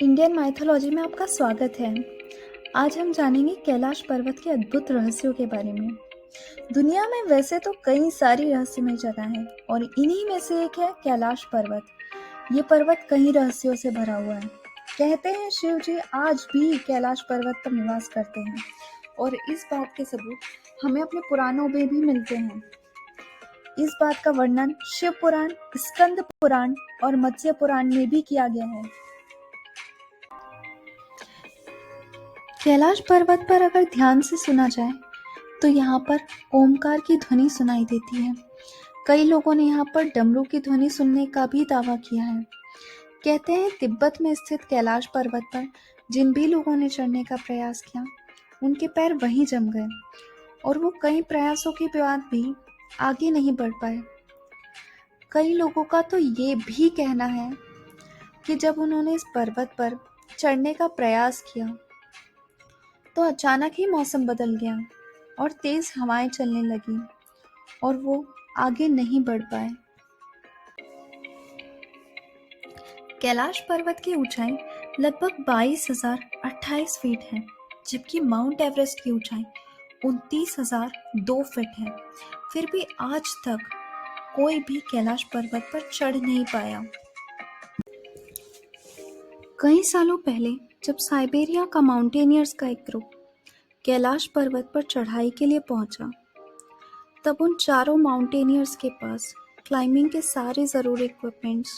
Indian mythology में आपका स्वागत है। आज हम जानेंगे कैलाश पर्वत के अद्भुत रहस्यों के बारे में। दुनिया में वैसे तो कई सारी रहस्यमय जगह हैं और इन्हीं में से एक है कैलाश पर्वत। ये पर्वत कई रहस्यों से भरा हुआ है। कहते हैं शिव जी आज भी कैलाश पर्वत पर निवास करते हैं और इस बात के सबूत हमें अपने पुराणों में भी मिलते हैं। इस बात का वर्णन शिव पुराण, स्कंद पुराण और मत्स्य पुराण में भी किया गया है। कैलाश पर्वत पर अगर ध्यान से सुना जाए तो यहाँ पर ओमकार की ध्वनि सुनाई देती है। कई लोगों ने यहाँ पर डमरू की ध्वनि सुनने का भी दावा किया है। कहते हैं तिब्बत में स्थित कैलाश पर्वत पर जिन भी लोगों ने चढ़ने का प्रयास किया उनके पैर वहीं जम गए और वो कई प्रयासों के बाद भी आगे नहीं बढ़ पाए। कई लोगों का तो ये भी कहना है कि जब उन्होंने इस पर्वत पर चढ़ने का प्रयास किया तो अचानक ही मौसम बदल गया और तेज हवाएं चलने लगी और वो आगे नहीं बढ़ पाए। कैलाश पर्वत की ऊंचाई लगभग 22,028 फीट है, जबकि माउंट एवरेस्ट की ऊंचाई 29,002 फीट है। फिर भी आज तक कोई भी कैलाश पर्वत पर चढ़ नहीं पाया। कई सालों पहले जब साइबेरिया का माउंटेनियर्स का एक ग्रुप कैलाश पर्वत पर चढ़ाई के लिए पहुंचा, तब उन चारों माउंटेनियर्स के पास क्लाइंबिंग के सारे ज़रूरी इक्विपमेंट्स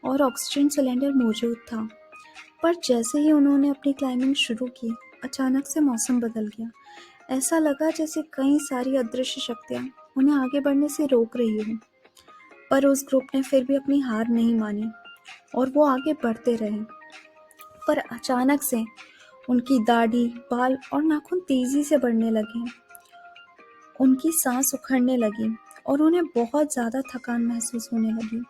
और ऑक्सीजन सिलेंडर मौजूद था। पर जैसे ही उन्होंने अपनी क्लाइंबिंग शुरू की, अचानक से मौसम बदल गया। ऐसा लगा जैसे कई सारी अदृश्य शक्तियाँ उन्हें आगे बढ़ने से रोक रही हो। पर उस ग्रुप ने फिर भी अपनी हार नहीं मानी और वो आगे बढ़ते रहे। पर अचानक से उनकी दाढ़ी, बाल और नाखून तेजी से बढ़ने लगे। उनकी सांस उखड़ने लगी और उन्हें बहुत ज़्यादा थकान महसूस होने लगी।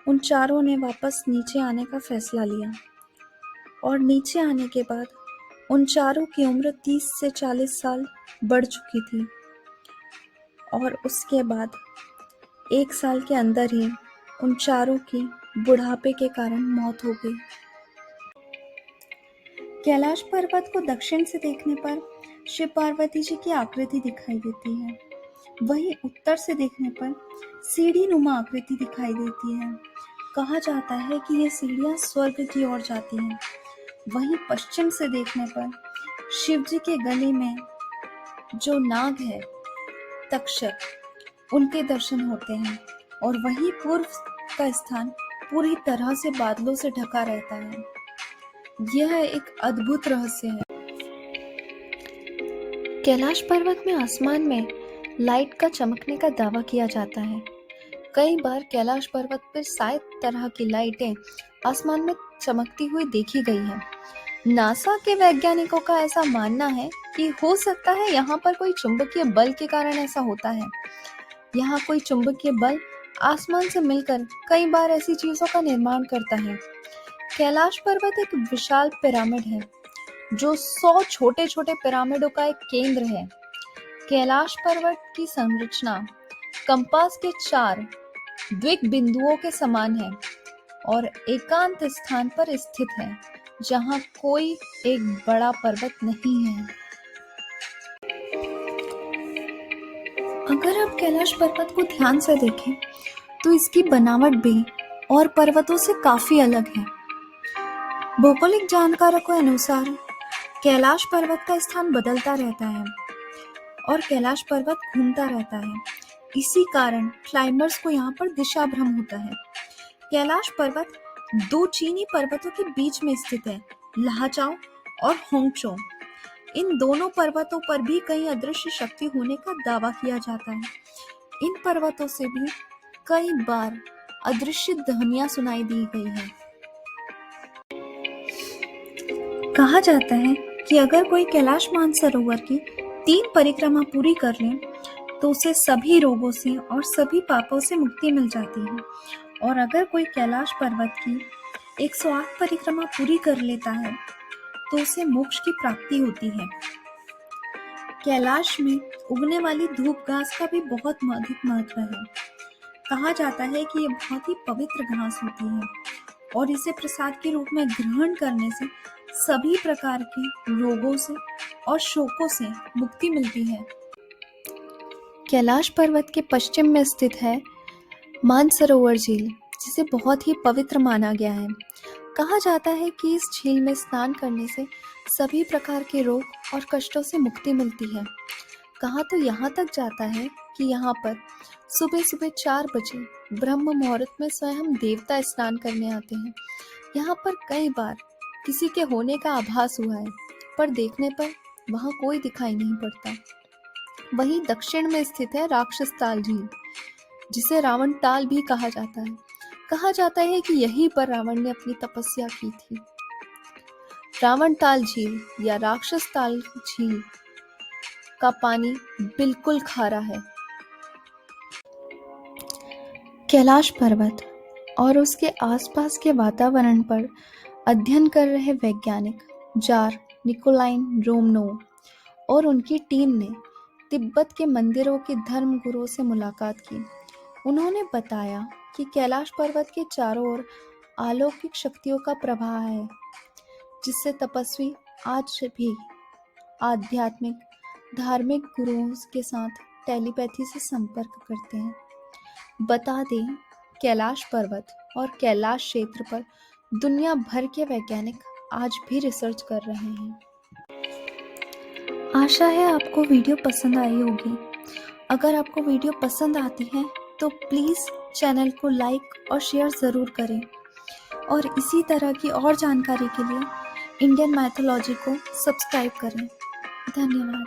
उन चारों ने वापस नीचे आने का फैसला लिया और नीचे आने के बाद उन चारों की उम्र 30 से 40 साल बढ़ चुकी थी और उसके बाद 1 साल के अंदर ही उन चारों की बुढ़ापे के कारण मौत हो गई। कैलाश पर्वत को दक्षिण से देखने पर शिव पार्वती जी की आकृति दिखाई देती है। वहीं उत्तर से देखने पर सीढ़ी नुमा आकृति दिखाई देती है। कहा जाता है कि ये सीढ़ियां स्वर्ग की ओर जाती हैं। वहीं पश्चिम से देखने पर शिव जी के गले में जो नाग है, तक्षक, उनके दर्शन होते हैं और वहीं पूर्व का स्थान पूरी तरह से बादलों से ढका रहता है। यह एक अद्भुत रहस्य है। कैलाश पर्वत में आसमान में लाइट का चमकने का दावा किया जाता है। कई बार कैलाश पर्वत पर 7 तरह की लाइटें आसमान में चमकती हुई देखी गई हैं। नासा के वैज्ञानिकों का ऐसा मानना है कि हो सकता है यहाँ पर कोई चुंबकीय बल के कारण ऐसा होता है। यहाँ कोई चुंबकीय बल आसमान से मिलकर कई बार ऐसी चीजों का निर्माण करता है। कैलाश पर्वत एक विशाल पिरामिड है जो 100 छोटे छोटे पिरामिडों का एक केंद्र है। कैलाश पर्वत की संरचना कंपास के 4 द्विग बिंदुओं के समान है और एकांत स्थान पर स्थित है जहां कोई एक बड़ा पर्वत नहीं है। अगर आप कैलाश पर्वत को ध्यान से देखें तो इसकी बनावट भी और पर्वतों से काफी अलग है। भौगोलिक जानकारों के अनुसार कैलाश पर्वत का स्थान बदलता रहता है और कैलाश पर्वत घूमता रहता है। इसी कारण क्लाइंबर्स को यहाँ पर दिशा भ्रम होता है। कैलाश पर्वत 2 चीनी पर्वतों के बीच में स्थित है, लाहाचाओ और होंगचो। इन दोनों पर्वतों पर भी कई अदृश्य शक्ति होने का दावा किया जाता है। इन पर्वतों से भी कई बार अदृश्य ध्वनियां सुनाई दी गई है। कहा जाता है कि अगर कोई कैलाश मानसरोवर की 3 परिक्रमा पूरी कर ले तो उसे सभी रोगों से और सभी पापों से मुक्ति मिल जाती है और अगर कोई कैलाश पर्वत की 108 परिक्रमा पूरी कर लेता है तो उसे मोक्ष की प्राप्ति होती है। कैलाश में उगने वाली धूप घास का भी बहुत अधिक महत्व है। कहा जाता है कि ये बहुत ही पवित्र घास होती है और इसे प्रसाद के रूप में ग्रहण करने से सभी प्रकार के रोगों से और शोकों से मुक्ति मिलती है। कैलाश पर्वत के पश्चिम में स्थित है मानसरोवर झील, जिसे बहुत ही पवित्र माना गया है। कहा जाता है कि इस झील में स्नान करने से सभी प्रकार के रोग और कष्टों से मुक्ति मिलती है। कहा तो यहाँ तक जाता है कि यहाँ पर सुबह सुबह 4 बजे ब्रह्म मुहूर्त में स्वयं देवता स्नान करने आते हैं। यहाँ पर कई बार किसी के होने का आभास हुआ है, पर देखने पर वहाँ कोई दिखाई नहीं पड़ता। वहीं दक्षिण में स्थित है राक्षस ताल झील, जिसे रावण ताल भी कहा जाता है। कहा जाता है कि यहीं पर रावण ने अपनी तपस्या की थी। रावण ताल झील या राक्षस ताल झील का पानी बिल्कुल खारा है। कैलाश पर्वत और उसके आसपास के वातावरण पर अध्ययन कर रहे वैज्ञानिक जार निकोलाइन रोमनोव और उनकी टीम ने तिब्बत के मंदिरों के धर्मगुरुओं से मुलाकात की। उन्होंने बताया कि कैलाश पर्वत के चारों ओर अलौकिक शक्तियों का प्रवाह है, जिससे तपस्वी आज भी आध्यात्मिक धार्मिक गुरुओं के साथ टेलीपैथी से संपर्क करते हैं। बता दें, कैलाश पर्वत और कैलाश क्षेत्र पर दुनिया भर के वैज्ञानिक आज भी रिसर्च कर रहे हैं। आशा है आपको वीडियो पसंद आई होगी। अगर आपको वीडियो पसंद आती है तो प्लीज़ चैनल को लाइक और शेयर ज़रूर करें, और इसी तरह की और जानकारी के लिए इंडियन मैथोलॉजी को सब्सक्राइब करें। धन्यवाद।